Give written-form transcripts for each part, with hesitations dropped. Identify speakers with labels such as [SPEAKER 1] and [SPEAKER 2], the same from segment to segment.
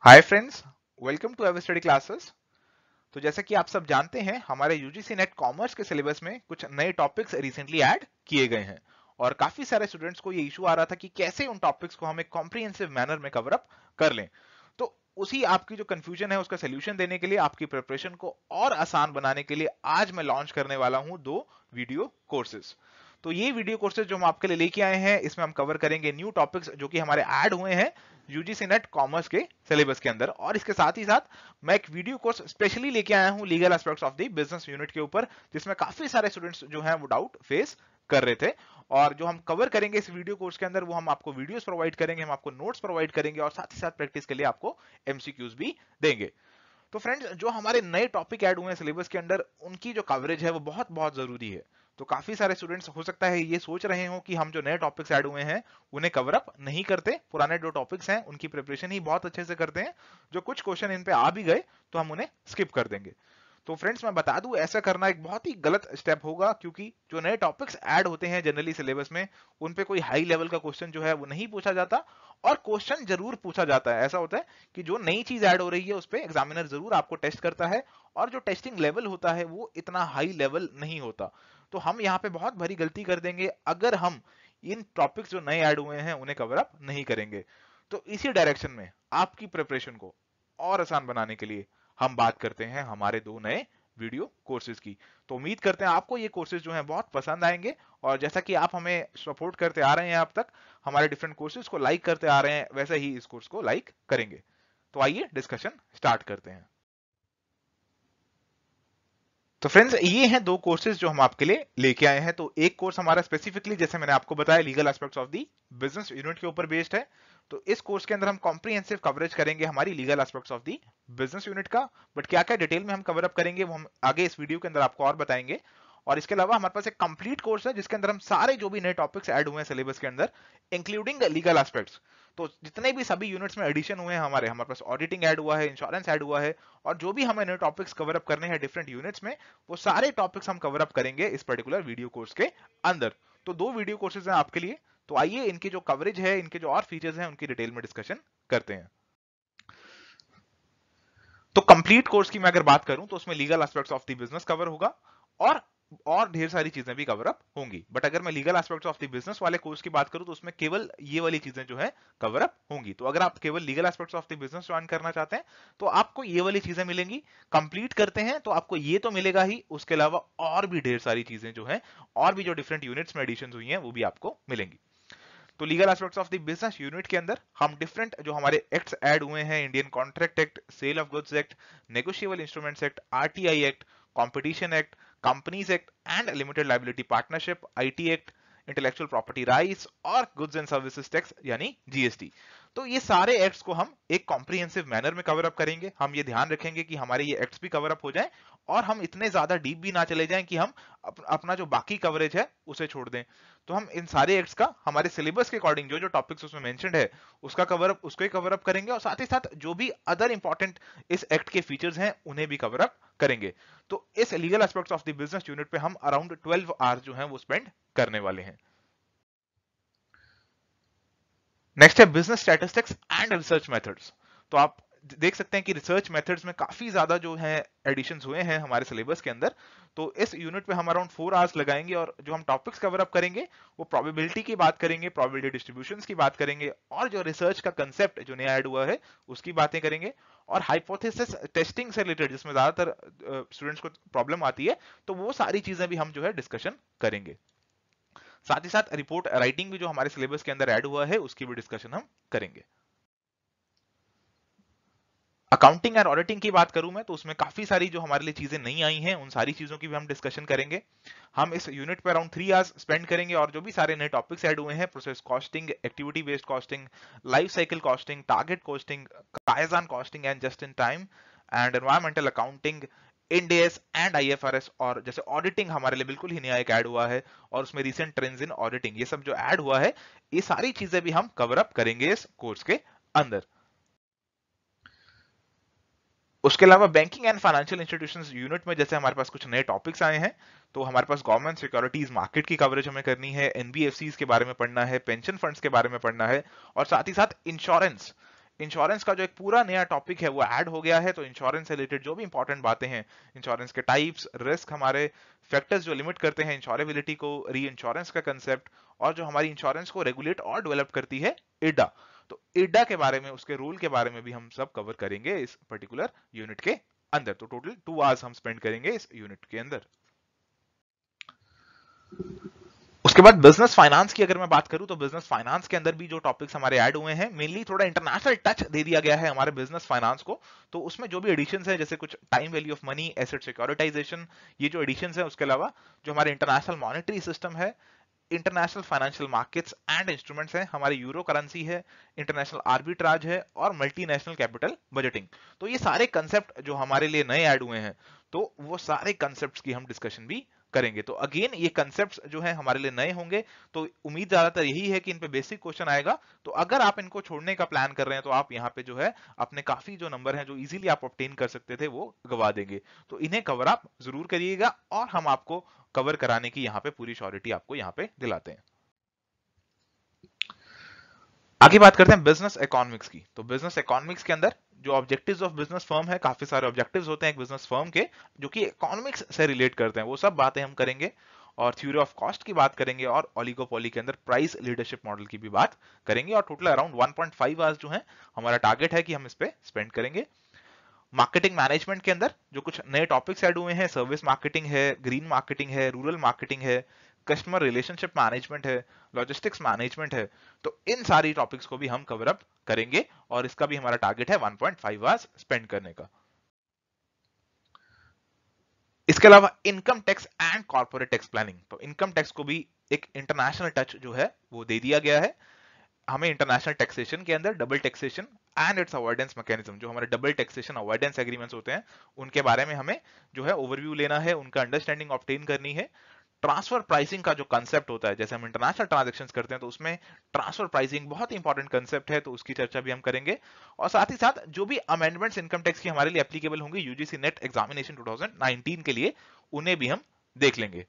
[SPEAKER 1] Hi friends, welcome to Ever Study Classes. तो जैसा कि आप सब जानते हैं, हमारे यूजीसी नेट कॉमर्स के सिलेबस में कुछ नए टॉपिक्स रिसेंटली ऐड किए गए हैं और काफी सारे स्टूडेंट्स को ये इशू आ रहा था कि कैसे उन टॉपिक्स को हम एक कॉम्प्रिहेंसिव मैनर में कवर अप कर लें। तो उसी आपकी जो कंफ्यूजन है उसका सोल्यूशन देने के लिए, आपकी प्रिपरेशन को और आसान बनाने के लिए आज मैं लॉन्च करने वाला हूं 2 वीडियो कोर्सेज। तो ये वीडियो कोर्सेज जो हम आपके लिए लेके आए हैं, इसमें हम कवर करेंगे न्यू टॉपिक्स जो कि हमारे ऐड हुए हैं यूजीसी नेट कॉमर्स के सिलेबस के अंदर, और इसके साथ ही साथ मैं एक वीडियो कोर्स स्पेशली लेके आया हूं legal aspects of the business unit के ऊपर, जिसमें काफी सारे स्टूडेंट्स जो हैं वो डाउट फेस कर रहे थे। और जो हम कवर करेंगे इस वीडियो कोर्स के अंदर, वो हम आपको वीडियोस प्रोवाइड करेंगे, हम आपको नोट्स प्रोवाइड करेंगे और साथ ही साथ प्रैक्टिस के लिए आपको एमसीक्यूज भी देंगे। तो फ्रेंड्स, जो हमारे नए टॉपिक ऐड हुए हैं सिलेबस के अंदर, उनकी जो कवरेज है वो बहुत बहुत जरूरी है। तो काफी सारे स्टूडेंट्स हो सकता है ये सोच रहे हो कि हम जो नए टॉपिक्स ऐड हुए हैं उन्हें कवर अप नहीं करते, पुराने जो टॉपिक्स हैं उनकी प्रिपरेशन ही बहुत अच्छे से करते हैं, जो कुछ क्वेश्चन इन पे आ भी गए तो हम उन्हें स्किप कर देंगे। तो फ्रेंड्स, मैं बता दूं, ऐसा करना एक बहुत ही गलत स्टेप होगा, क्योंकि जो नए टॉपिक्स ऐड होते हैं जनरली सिलेबस में, उन पे कोई हाई लेवल का क्वेश्चन जो है वो नहीं पूछा जाता। और क्वेश्चन जरूर पूछा जाता है, ऐसा होता है कि जो नई चीज ऐड हो रही है उस पे एग्जामिनर जरूर आपको टेस्ट करता है, और जो टेस्टिंग लेवल होता है वो इतना हाई लेवल नहीं होता। तो हम यहाँ पे बहुत बड़ी गलती कर देंगे अगर हम इन टॉपिक्स जो नए ऐड हुए हैं उन्हें कवर अप नहीं करेंगे। तो इसी डायरेक्शन में आपकी प्रिपरेशन को और आसान बनाने के लिए हम बात करते हैं हमारे 2 नए वीडियो कोर्सेज की। तो उम्मीद करते हैं आपको ये कोर्सेज जो हैं बहुत पसंद आएंगे, और जैसा कि आप हमें सपोर्ट करते आ रहे हैं अब तक, हमारे डिफरेंट कोर्सेज को लाइक करते आ रहे हैं, वैसे ही इस कोर्स को लाइक करेंगे। तो आइए डिस्कशन स्टार्ट करते हैं। तो फ्रेंड्स, ये हैं 2 कोर्सेज जो हम आपके लिए लेके आए हैं। तो एक कोर्स हमारा स्पेसिफिकली, जैसे मैंने आपको बताया, legal aspects of the business unit के ऊपर बेस्ड है। तो इस कोर्स के अंदर हम कॉम्प्रिहेंसिव कवरेज करेंगे हमारी legal aspects of the business unit का। बट क्या क्या डिटेल में हम कवर अप करेंगे वो हम आगे इस वीडियो के अंदर आपको और बताएंगे। और इसके अलावा हमारे पास एक कंप्लीट कोर्स है जिसके अंदर हम सारे जो भी नए टॉपिक्स ऐड हुए हैं सिलेबस के अंदर, इंक्लूडिंग लीगल एस्पेक्ट्स, तो जितने भी सभी यूनिट्स में एडिशन हुए हैं, हमारे पास ऑडिटिंग ऐड हुआ है, इंश्योरेंस ऐड हुआ है, और जो भी हमें नए टॉपिक्स कवर अप करने हैं डिफरेंट यूनिट्स में, वो सारे टॉपिक्स हम कवर अप करेंगे इस पर्टिकुलर वीडियो कोर्स के अंदर। तो 2 वीडियो कोर्सेज हैं आपके लिए। तो आइए इनकी जो कवरेज है, इनके जो और फीचर्स हैं, उनकी डिटेल में डिस्कशन करते हैं। तो कंप्लीट कोर्स की मैं अगर बात करूं तो उसमें legal aspects of the business cover होगा, और ढेर सारी चीजें भी कवर अप होंगी। बट अगर मैं legal aspects of the business वाले कोर्स की बात करूं तो उसमें केवल ये वाली चीजें जो है कवर अप होंगी। तो अगर आप केवल legal aspects of the business join करना चाहते हैं तो आपको ये वाली चीजें मिलेंगी। कंप्लीट करते हैं तो आपको ये तो मिलेगा ही, उसके अलावा और भी ढेर सारी चीजें जो है, और भी जो डिफरेंट यूनिट्स में एडिशन हुई हैं वो भी आपको मिलेंगी। तो legal aspects of the business unit के अंदर हम डिफरेंट जो हमारे एक्ट्स ऐड हुए हैं, Indian contract act, sale of goods act, negotiable instruments act, RTI act, competition act, companies act and limited liability partnership, IT act, intellectual property rights और goods and services tax यानी GST. तो ये सारे acts को हम एक comprehensive manner में cover up करेंगे। हम ये ध्यान रखेंगे कि हमारे ये एक्ट्स भी कवर अप हो जाएं, और हम इतने ज्यादा डीप भी ना चले जाएं कि हम अपना जो बाकी कवरेज है उसे छोड़ दें। तो हम इन सारे एक्ट्स का हमारे सिलेबस के अकॉर्डिंग जो जो टॉपिक्स उसमें मेंशन्ड है उसका कवर अप, उसको ही कवर अप करेंगे, और साथ ही साथ जो भी अदर इंपॉर्टेंट इस एक्ट के फीचर्स हैं उन्हें भी कवर अप करेंगे। तो इस legal aspects of the business unit पे हम अराउंड 12 आवर्स जो हैं वो स्पेंड करने वाले हैं। नेक्स्ट है business statistics and research methods. तो आप देख सकते हैं कि रिसर्च मेथड्स में काफी ज्यादा जो है एडिशंस हुए हैं हमारे सिलेबस के अंदर। तो इस यूनिट पे हम अराउंड 4 आवर्स लगाएंगे, और जो हम टॉपिक्स कवर अप करेंगे वो प्रोबेबिलिटी की बात करेंगे, प्रोबेबिलिटी डिस्ट्रीब्यूशंस की बात करेंगे, और जो रिसर्च का कंसेप्ट जो नया ऐड हुआ है उसकी बातें करेंगे, और हाइपोथेसिस टेस्टिंग से रिलेटेड जिसमें ज्यादातर स्टूडेंट्स को प्रॉब्लम आती है, तो वो सारी चीजें भी हम जो है डिस्कशन करेंगे। साथ ही साथ रिपोर्ट राइटिंग भी जो हमारे सिलेबस के अंदर ऐड हुआ है उसकी भी डिस्कशन हम करेंगे। अकाउंटिंग एंड ऑडिटिंग की बात करूं मैं तो उसमें काफी सारी जो हमारे लिए चीजें नहीं आई हैं, उन सारी चीजों की भी हम डिस्कशन करेंगे। हम इस यूनिट पे अराउंड 3 आवर्स स्पेंड करेंगे, और जो भी सारे नए टॉपिक्स ऐड हुए हैं, process costing, activity based costing, life cycle costing, target costing, kaizen costing and just in time, and environmental accounting, Ind AS and IFRS, और जैसे ऑडिटिंग हमारे लिए बिल्कुल ही नया एक ऐड हुआ है, और उसमें रिसेंट ट्रेंड्स इन ऑडिटिंग, ये सब जो ऐड हुआ है, ये सारी चीजें भी हम कवर अप करेंगे इस कोर्स के अंदर। उसके अलावा banking and financial institutions unit में जैसे हमारे पास कुछ नए टॉपिक्स आए हैं, तो हमारे पास गवर्नमेंट सिक्योरिटीज मार्केट की कवरेज हमें करनी है, एनबीएफसीज के बारे में पढ़ना है, पेंशन फंड्स के बारे में पढ़ना है, और साथ ही साथ इंश्योरेंस इंश्योरेंस का जो एक पूरा नया टॉपिक है वो ऐड हो गया है। तो इंश्योरेंस से रिलेटेड जो भी इंपॉर्टेंट बातें हैं, इंश्योरेंस के टाइप्स, रिस्क, हमारे फैक्टर्स जो लिमिट करते हैं इंश्योरेबिलिटी को, री इंश्योरेंस का कंसेप्ट, और जो हमारी इंश्योरेंस को रेगुलेट और डेवलप करती है IRDA। तो IRDA के बारे में, उसके रूल के बारे में भी हम सब कवर करेंगे इस पर्टिकुलर यूनिट के अंदर। तो टोटल 2 आवर्स हम स्पेंड करेंगे इस यूनिट के अंदर। उसके बाद बिजनेस फाइनेंस की अगर मैं बात करूं तो बिजनेस फाइनेंस के अंदर भी जो टॉपिक्स हमारे ऐड हुए हैं, मेनली थोड़ा इंटरनेशनल टच दे दिया गया है हमारे बिजनेस फाइनेंस को। तो उसमें जो भी एडिशंस है, जैसे कुछ time value of money, asset securitization, ये जो एडिशंस है, उसके अलावा जो हमारे इंटरनेशनल मॉनेटरी सिस्टम है, international financial markets and instruments हैं, हमारी यूरो करेंसी है, इंटरनेशनल आर्बिट्राज है, और मल्टीनेशनल कैपिटल बजटिंग। तो ये सारे कंसेप्ट जो हमारे लिए नए ऐड हुए हैं, तो वो सारे कंसेप्ट्स की हम डिस्कशन भी करेंगे। तो अगेन ये कंसेप्ट्स जो है हमारे लिए नए होंगे, तो उम्मीद ज्यादातर यही है कि इन पे बेसिक क्वेश्चन आएगा। तो अगर आप इनको छोड़ने का प्लान कर रहे हैं तो आप यहाँ पे जो है अपने काफी जो नंबर हैं जो इजीली आप ऑब्टेन कर सकते थे वो गवा देंगे। तो इन्हें कवर आप जरूर करिएगा, और हम आपको कवर कराने की यहाँ पे पूरी श्योरिटी आपको यहाँ पे दिलाते हैं। आगे बात करते हैं बिजनेस इकोनॉमिक्स की। तो बिजनेस इकोनॉमिक्स के अंदर जो ऑब्जेक्टिव्स ऑफ बिजनेस फर्म है, काफी सारे ऑब्जेक्टिव्स होते हैं एक बिजनेस फर्म के जो कि इकोनॉमिक्स से रिलेट करते हैं, वो सब बातें हम करेंगे। और थ्योरी ऑफ कॉस्ट की बात करेंगे, और ओलिगोपोली के अंदर प्राइस लीडरशिप मॉडल की भी बात करेंगे। और टोटल अराउंड 1.5 आवर्स जो है हमारा टारगेट है कि हम इस पे स्पेंड करेंगे। मार्केटिंग मैनेजमेंट के अंदर जो कुछ नए टॉपिक्स ऐड हुए हैं, सर्विस मार्केटिंग है, ग्रीन मार्केटिंग है, रूरल मार्केटिंग है, कस्टमर रिलेशनशिप मैनेजमेंट है, लॉजिस्टिक्स मैनेजमेंट है। तो इन सारी टॉपिक्स को भी हम कवर अप करेंगे, और इसका भी हमारा टारगेट है 1.5 आवर्स स्पेंड करने का। इसके अलावा income tax and corporate tax planning, तो इनकम टैक्स को भी एक इंटरनेशनल टच जो है वो दे दिया गया है। हमें इंटरनेशनल टैक्सेशन के अंदर double taxation and it's avoidance mechanism, जो हमारे डबल टैक्सेशन अवॉइडेंस एग्रीमेंट्स होते हैं, उनके बारे में हमें जो है ओवरव्यू लेना है, उनका अंडरस्टैंडिंग ऑब्टेन करनी है। ट्रांसफर प्राइसिंग का जो कंसेप्ट होता है, जैसे हम इंटरनेशनल ट्रांजैक्शंस करते हैं तो उसमें ट्रांसफर प्राइसिंग बहुत इंपॉर्टेंट कंसेप्ट है, तो उसकी चर्चा भी हम करेंगे। और साथ ही साथ जो भी अमेंडमेंट्स इनकम टैक्स की हमारे लिए एप्लीकेबल होंगी यूजीसी नेट एग्जामिनेशन 2019 के लिए, उन्हें भी हम देख लेंगे।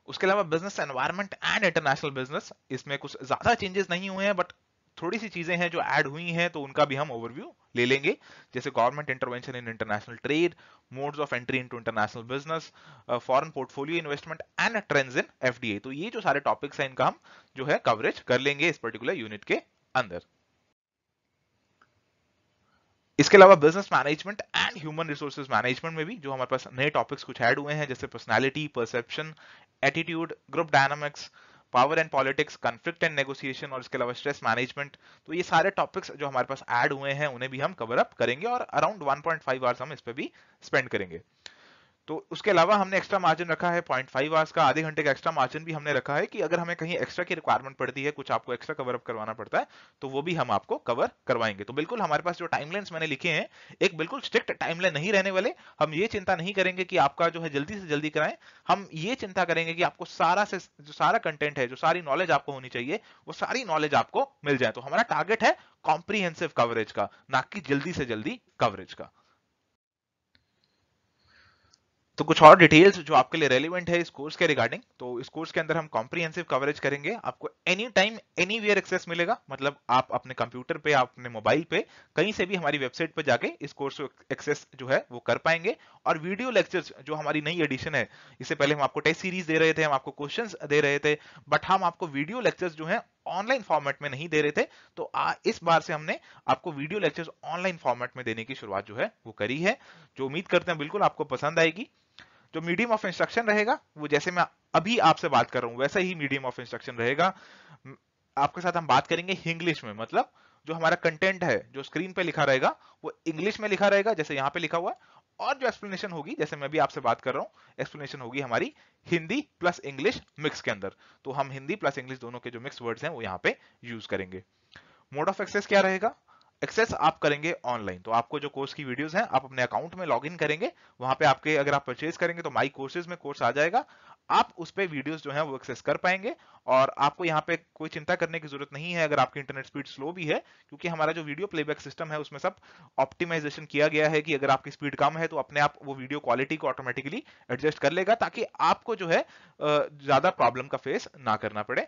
[SPEAKER 1] उसके अलावा business environment and international business, इसमें कुछ ज्यादा चेंजेस नहीं हुए हैं, बट थोड़ी सी चीजें हैं जो ऐड हुई हैं, तो उनका भी हम ओवरव्यू ले लेंगे। जैसे government intervention in international trade, modes of entry into international business, foreign portfolio investment and trends in FDI. तो ये जो सारे टॉपिक्स हैं इनका हम जो है कवरेज कर लेंगे इस पर्टिकुलर यूनिट के अंदर। इसके अलावा business management and human resources management में भी जो हमारे पास नए टॉपिक्स कुछ ऐड हुए हैं, जैसे personality, perception, attitude, group dynamics, power and politics, conflict and negotiation, और इसके अलावा स्ट्रेस मैनेजमेंट। तो ये सारे टॉपिक्स जो हमारे पास ऐड हुए हैं उन्हें भी हम कवर अप करेंगे, और अराउंड 1.5 आवर्स हम इस पे भी स्पेंड करेंगे। तो उसके अलावा हमने एक्स्ट्रा मार्जिन रखा है 0.5 आवर्स का, आधे घंटे का एक्स्ट्रा मार्जिन भी हमने रखा है कि अगर हमें कहीं एक्स्ट्रा की रिक्वायरमेंट पड़ती है, कुछ आपको एक्स्ट्रा कवर अप करवाना पड़ता है, तो वो भी हम आपको कवर करवाएंगे। तो बिल्कुल हमारे पास जो टाइमलाइंस मैंने लिखे हैं, एक बिल्कुल स्ट्रिक्ट टाइमलाइन नहीं रहने वाले। हम ये चिंता नहीं करेंगे कि आपका जो है जल्दी से जल्दी कराएं, हम ये चिंता करेंगे कि आपको सारा से जो सारा कंटेंट है, जो सारी नॉलेज आपको होनी चाहिए, वो सारी नॉलेज आपको मिल जाए। तो हमारा टारगेट है कॉम्प्रिहेंसिव कवरेज का, ना कि जल्दी से जल्दी कवरेज का। तो कुछ और डिटेल्स जो आपके लिए रेलिवेंट है इस कोर्स के रिगार्डिंग, तो इस कोर्स के अंदर हम कॉम्प्रिहेंसिव कवरेज करेंगे। आपको एनी टाइम एनीवेयर एक्सेस मिलेगा, मतलब आप अपने कंप्यूटर पे, आप अपने मोबाइल पे, कहीं से भी हमारी वेबसाइट पे जाके इस कोर्स को एक्सेस जो है वो कर पाएंगे। और वीडियो लेक्चर्स जो हमारी नई एडिशन है, इससे पहले हम आपको टेस्ट सीरीज दे रहे थे, हम आपको क्वेश्चंस दे रहे थे, बट हम आपको वीडियो लेक्चर्स जो है ऑनलाइन फॉर्मेट में नहीं दे रहे थे। तो इस बार से हमने आपको वीडियो लेक्चर्स ऑनलाइन फॉर्मेट में देने की शुरुआत जो है वो करी है, जो उम्मीद करते हैं बिल्कुल आपको पसंद आएगी। जो मीडियम ऑफ इंस्ट्रक्शन रहेगा वो जैसे मैं अभी आपसे बात कर रहा हूं वैसा ही मीडियम ऑफ इंस्ट्रक्शन रहेगा। आपके साथ हम बात करेंगे इंग्लिश में, मतलब जो हमारा कंटेंट है जो स्क्रीन पे लिखा रहेगा वो इंग्लिश में लिखा रहेगा, जैसे यहाँ पे लिखा हुआ है। और जो एक्सप्लेनेशन होगी, जैसे मैं भी आपसे बात कर रहा हूँ, एक्सप्लेनेशन होगी हमारी हिंदी प्लस इंग्लिश मिक्स के अंदर। तो हम हिंदी प्लस इंग्लिश दोनों के जो मिक्स वर्ड्स हैं वो यहाँ पे यूज करेंगे। मोड ऑफ एक्सेस क्या रहेगा? एक्सेस आप करेंगे ऑनलाइन, तो आपको जो कोर्स की वीडियोस हैं आप अपने अकाउंट में लॉगिन करेंगे, वहां पे आपके अगर आप परचेज करेंगे तो माई कोर्सेज में कोर्स आ जाएगा, आप उस पे वीडियोस जो हैं वो एक्सेस कर पाएंगे। और आपको यहाँ पे कोई चिंता करने की जरूरत नहीं है अगर आपकी इंटरनेट स्पीड स्लो भी है, क्योंकि हमारा जो वीडियो प्लेबैक सिस्टम है उसमें सब ऑप्टिमाइजेशन किया गया है कि अगर आपकी स्पीड कम है तो अपने आप वो वीडियो क्वालिटी को ऑटोमेटिकली एडजस्ट कर लेगा, ताकि आपको जो है ज्यादा प्रॉब्लम का फेस ना करना पड़े।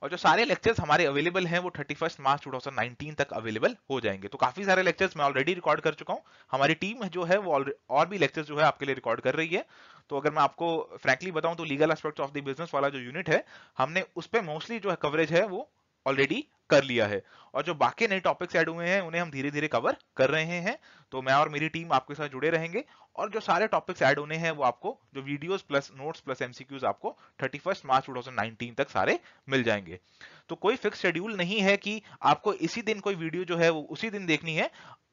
[SPEAKER 1] और जो सारे लेक्चर्स हमारे अवेलेबल हैं वो 31 मार्च 2019 तक अवेलेबल हो जाएंगे। तो काफी सारे लेक्चर्स मैं ऑलरेडी रिकॉर्ड कर चुका हूं, हमारी टीम जो है वो और भी लेक्चर्स जो है आपके लिए रिकॉर्ड कर रही है। तो अगर मैं आपको फ्रैंकली बताऊं तो legal aspects of the business वाला जो यूनिट है, हमने उस पर मोस्टली जो है कवरेज है वो ऑलरेडी कर लिया है, और जो बाकी नए टॉपिक्स ऐड हुए हैं उन्हें हम धीरे धीरे कवर कर रहे हैं। तो मैं और मेरी टीम आपके साथ जुड़े रहेंगे, और जो सारे टॉपिक्स ऐड होने हैं वो आपको जो videos plus notes plus MCQs आपको 31 मार्च 2019 तक सारे मिल जाएंगे। तो कोई फिक्स शेड्यूल नहीं है कि आपको इसी दिन कोई वीडियो जो है वो उसी दिन देखनी है।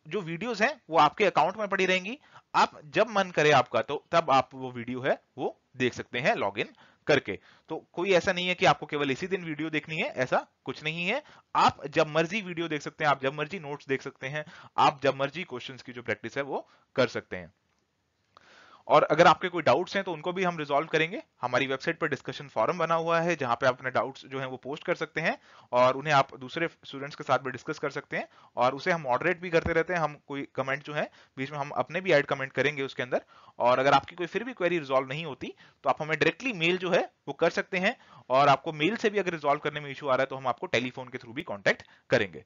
[SPEAKER 1] जो वीडियोस हैं वो आपके अकाउंट में पड़ी रहेंगी, आप जब मन करे आपका तो तब आप वो वीडियो है वो देख सकते हैं लॉग इन करके। तो कोई ऐसा नहीं है कि आपको केवल इसी दिन वीडियो देखनी है, ऐसा कुछ नहीं है। आप जब मर्जी वीडियो देख सकते हैं, आप जब मर्जी नोट्स देख सकते हैं, आप जब मर्जी क्वेश्चंस की जो प्रैक्टिस है वो कर सकते हैं। और अगर आपके कोई डाउट्स हैं तो उनको भी हम रिजॉल्व करेंगे। हमारी वेबसाइट पर डिस्कशन फॉरम बना हुआ है जहां पे आप अपने डाउट्स जो हैं वो पोस्ट कर सकते हैं, और उन्हें आप दूसरे स्टूडेंट्स के साथ भी डिस्कस कर सकते हैं, और उसे हम मॉडरेट भी करते रहते हैं। हम कोई कमेंट जो है बीच में हम अपने भी ऐड कमेंट करेंगे उसके अंदर। और अगर आपकी कोई फिर भी क्वेरी रिजॉल्व नहीं होती तो आप हमें डायरेक्टली मेल जो है वो कर सकते हैं, और आपको मेल से भी अगर रिजॉल्व करने में इशू आ रहा है तो हम आपको टेलीफोन के थ्रू भी कॉन्टेक्ट करेंगे।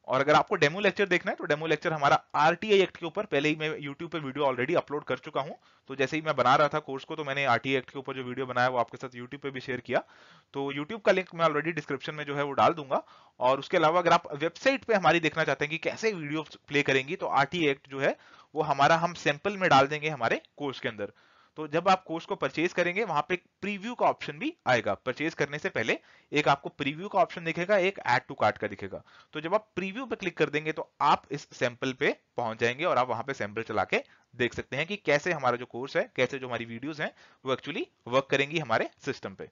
[SPEAKER 1] और अगर आपको डेमो लेक्चर देखना है तो डेमो लेक्चर हमारा आरटीआई एक्ट के ऊपर पहले ही मैं यूट्यूब पे वीडियो ऑलरेडी अपलोड कर चुका हूं। तो जैसे ही मैं बना रहा था कोर्स को तो मैंने आरटीआई एक्ट के ऊपर जो वीडियो बनाया वो आपके साथ यूट्यूब पे भी शेयर किया। तो यूट्यूब का लिंक मैं ऑलरेडी डिस्क्रिप्शन में जो है वो डाल दूंगा। और उसके अलावा अगर आप वेबसाइट पे हमारी देखना चाहते हैं कि कैसे वीडियो प्ले करेंगी, तो आरटीआई एक्ट जो है वो हमारा हम सैंपल में डाल देंगे हमारे कोर्स के अंदर। तो जब आप कोर्स को परचेज करेंगे वहां पे एक प्रीव्यू का ऑप्शन भी आएगा। परचेज करने से पहले एक आपको प्रीव्यू का ऑप्शन दिखेगा, एक ऐड टू कार्ट का दिखेगा। तो जब आप प्रीव्यू पे क्लिक कर देंगे तो आप इस सैंपल पे पहुंच जाएंगे, और आप वहां पे सैंपल चला के देख सकते हैं कि कैसे हमारा जो कोर्स है, कैसे जो हमारी वीडियोस हैं वो एक्चुअली वर्क करेंगी हमारे सिस्टम पे।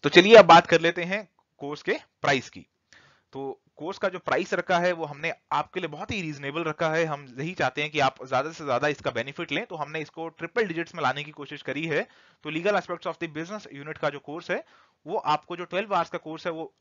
[SPEAKER 1] तो चलिए अब बात कर लेते हैं कोर्स के प्राइस की। तो कोर्स का जो प्राइस रखा है वो हमने आपके लिए बहुत ही रीजनेबल रखा है। हम यही चाहते हैं कि आप ज्यादा से ज्यादा इसका बेनिफिट लें, तो हमने इसको ट्रिपल डिजिट्स में लाने की कोशिश करी है। तो legal aspects of the business unit का जो कोर्स है वो आपको जो 12 आवर्स का कोर्स है वो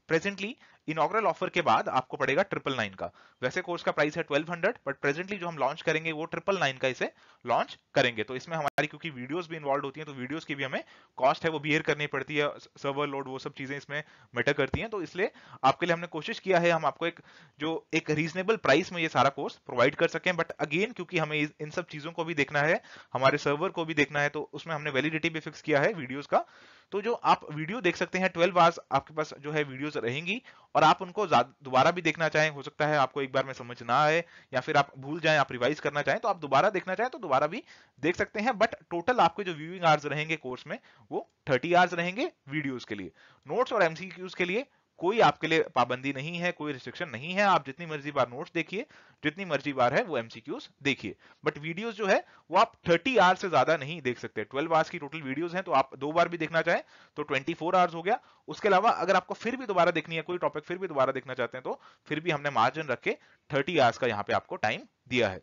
[SPEAKER 1] प्रेजेंटली इनॉग्रल ऑफर के बाद आपको पड़ेगा 999 का। वैसे कोर्स का प्राइस है 1200, बट प्रेजेंटली जो हम लॉन्च करेंगे वो 999 का इसे लॉन्च करेंगे। तो इसमें हमारी क्योंकि वीडियोस भी इन्वॉल्व होती हैं तो वीडियोस की भी हमें कॉस्ट है वो बियर करनी पड़ती है, सर्वर लोड वो सब चीजें इसमें मैटर करती हैं। तो इसलिए आपके लिए हमने कोशिश किया है हम आपको एक रीजनेबल प्राइस में ये सारा कोर्स प्रोवाइड कर सकें। बट अगेन क्योंकि हमें इन सब चीजों को भी देखना है, हमारे सर्वर को भी देखना है, तो उसमें हमने वैलिडिटी भी फिक्स किया है वीडियोस का। तो जो आप वीडियो देख सकते हैं 12 आवर्स आपके पास जो है वीडियोस रहेंगी, और आप उनको दोबारा भी देखना चाहें, हो सकता है आपको एक बार में समझ ना आए या फिर आप भूल जाएं, आप रिवाइज करना चाहें तो आप दोबारा देखना चाहें तो दोबारा भी देख सकते हैं। बट टोटल आपके जो व्यूइंग आवर्स रहेंगे कोर्स में वो 30 आवर्स रहेंगे वीडियोस के लिए। नोट्स और एमसीक्यूज के लिए कोई आपके लिए पाबंदी नहीं है, कोई रिस्ट्रिक्शन नहीं है। आप जितनी मर्जी बार नोट्स देखिए, जितनी मर्जी बार है वो एमसीक्यूज देखिए। बट वीडियोस जो है वो आप 30 आवर्स से ज्यादा नहीं देख सकते। 12 आवर्स की टोटल वीडियोस हैं, तो आप 2 बार भी देखना चाहें तो 24 आवर्स हो गया। उसके अलावा अगर आपको फिर भी दोबारा देखनी है, कोई टॉपिक फिर भी दोबारा देखना चाहते हैं, तो फिर भी हमने मार्जिन रख के 30 आवर्स का यहाँ पे आपको टाइम दिया है।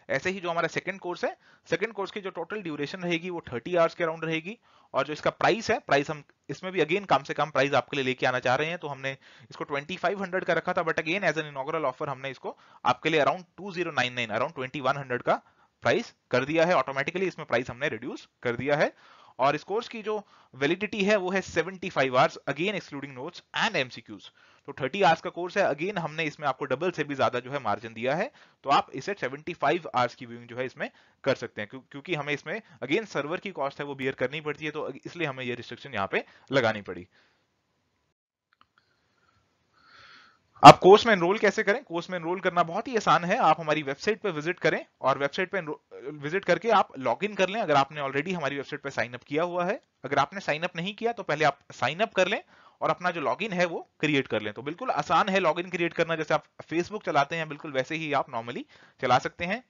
[SPEAKER 1] ऐसे ही जो हमारा सेकंड कोर्स है, सेकंड कोर्स की जो टोटल ड्यूरेशन रहेगी वो 30 आवर्स के अराउंड रहेगी। और जो इसका प्राइस है, प्राइस हम इसमें भी अगेन कम से कम प्राइस आपके लिए लेके आना चाह रहे हैं, तो हमने इसको 2500 का रखा था, but again as an inaugural offer हमने इसको आपके लिए अराउंड 2099 अराउंड 2100 का प्राइस कर दिया है। ऑटोमेटिकली इसमें प्राइस हमने रिड्यूस कर दिया है। और इस कोर्स की जो वैलिडिटी है वो है 75 hours, again excluding notes and MCQs. तो 30 आवर्स का कोर्स है, अगेन हमने इसमें आपको डबल से भी ज्यादा जो है मार्जिन दिया है। तो आप इसे 75 आवर्स की व्यूइंग जो है इसमें कर सकते हैं, क्योंकि हमें इसमें अगेन सर्वर की कॉस्ट है वो बियर करनी पड़ती है, तो इसलिए हमें ये रिस्ट्रिक्शन यहाँ पे लगानी पड़ी। आप कोर्स में एनरोल कैसे करें? कोर्स में एनरोल करना बहुत ही आसान है। आप हमारी वेबसाइट पे विजिट करें, और वेबसाइट पे विजिट करके आप लॉग इन कर लें अगर आपने ऑलरेडी हमारी वेबसाइट पे साइन अप किया हुआ है। अगर आपने साइन अप नहीं किया तो पहले आप साइन अप कर लें और अपना जो लॉगिन है वो क्रिएट कर लें। तो बिल्कुल आसान है लॉगिन क्रिएट करना, जैसे आप फेसबुक चलाते हैं बिल्कुल वैसे ही आप नॉर्मली चला सकते हैं।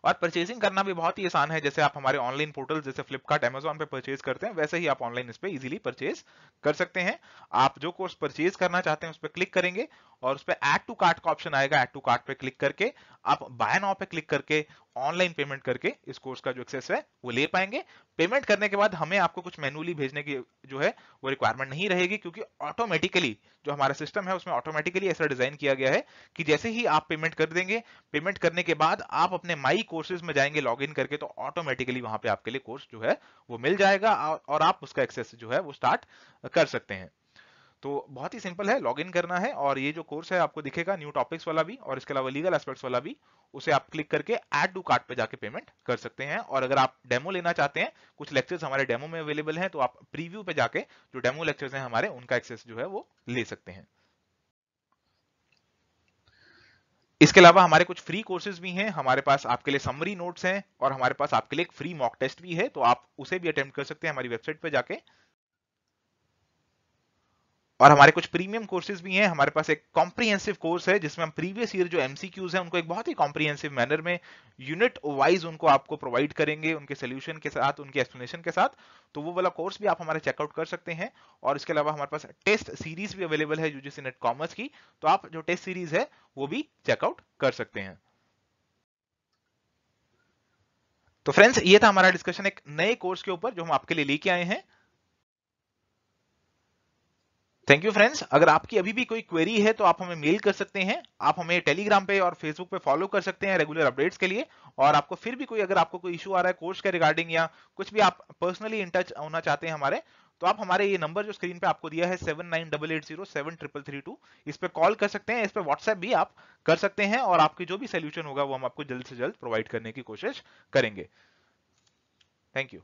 [SPEAKER 1] और परचेजिंग करना भी बहुत ही आसान है, जैसे आप हमारे ऑनलाइन पोर्टल जैसे फ्लिपकार्ट, अमेजॉन पे परचेज करते हैं, वैसे ही आप ऑनलाइन इस पे इजीली परचेज कर सकते हैं। आप जो कोर्स परचेज करना चाहते हैं उस पर क्लिक करेंगे और उस पर ऐड टू कार्ट का ऑप्शन आएगा। ऐड टू कार्ट पे क्लिक करके आप बाय नाउ पे क्लिक करके ऑनलाइन पेमेंट करके इस कोर्स का जो एक्सेस है वो ले पाएंगे। पेमेंट करने के बाद हमें आपको कुछ मैनुअली भेजने की जो है वो रिक्वायरमेंट नहीं रहेगी, क्योंकि ऑटोमेटिकली जो हमारा सिस्टम है उसमें ऑटोमेटिकली ऐसा डिजाइन किया गया है कि जैसे ही आप पेमेंट कर देंगे, पेमेंट करने के बाद आप अपने माई कोर्सेज में जाएंगे लॉगिन करके, तो ऑटोमेटिकली वहां पे आपके लिए कोर्स जो है वो मिल जाएगा और आप उसका एक्सेस जो है वो स्टार्ट कर सकते हैं। तो बहुत ही सिंपल है, लॉगिन करना है और ये जो कोर्स है आपको दिखेगा न्यू टॉपिक्स वाला भी और इसके अलावा लीगल एस्पेक्ट्स वाला भी, उसे आप क्लिक करके ऐड टू कार्ट पे जाके पेमेंट कर सकते हैं। और अगर आप डेमो लेना चाहते हैं, कुछ लेक्चर्स हमारे डेमो में अवेलेबल हैं, तो आप प्रीव्यू पे जाके जो डेमो लेक्चर्स हैं हमारे, उनका एक्सेस जो है वो ले सकते हैं। इसके अलावा हमारे कुछ फ्री कोर्सेज भी हैं, हमारे पास आपके लिए समरी नोट्स हैं और हमारे पास आपके लिए एक फ्री मॉक टेस्ट भी है, तो आप उसे भी अटेम्प्ट कर सकते हैं हमारी वेबसाइट पे जाके। और हमारे कुछ प्रीमियम कोर्सेज भी हैं, हमारे पास एक कॉम्प्रिहेंसिव कोर्स है जिसमें हम प्रीवियस ईयर जो एमसीक्यूज हैं उनको एक बहुत ही कॉम्प्रिहेंसिव मैनर में यूनिट वाइज उनको आपको प्रोवाइड करेंगे, उनके सोल्यूशन के साथ, उनके एक्सप्लेनेशन के साथ। तो वो वाला कोर्स भी आप हमारे चेकआउट कर सकते हैं। और इसके अलावा हमारे पास टेस्ट सीरीज भी अवेलेबल है यूजीसी नेट कॉमर्स की, तो आप जो टेस्ट सीरीज है वो भी चेकआउट कर सकते हैं। तो फ्रेंड्स, ये था हमारा डिस्कशन एक नए कोर्स के ऊपर जो हम आपके लिए लेके आए हैं। Thank you friends. अगर आपकी अभी भी कोई क्वेरी है तो आप हमें मेल कर सकते हैं, आप हमें टेलीग्राम पे और फेसबुक पे फॉलो कर सकते हैं रेगुलर अपडेट्स के लिए। और आपको फिर भी कोई, अगर आपको कोई इशू आ रहा है कोर्स के रिगार्डिंग या कुछ भी आप पर्सनली इन टच होना चाहते हैं हमारे, तो आप हमारे ये नंबर जो स्क्रीन पे आपको दिया है 7988073332, इस पे कॉल कर सकते हैं, इस पे व्हाट्सएप भी आप कर सकते हैं और आपकी जो भी सोल्यूशन होगा वो हम आपको जल्द से जल्द प्रोवाइड करने की कोशिश करेंगे। Thank you.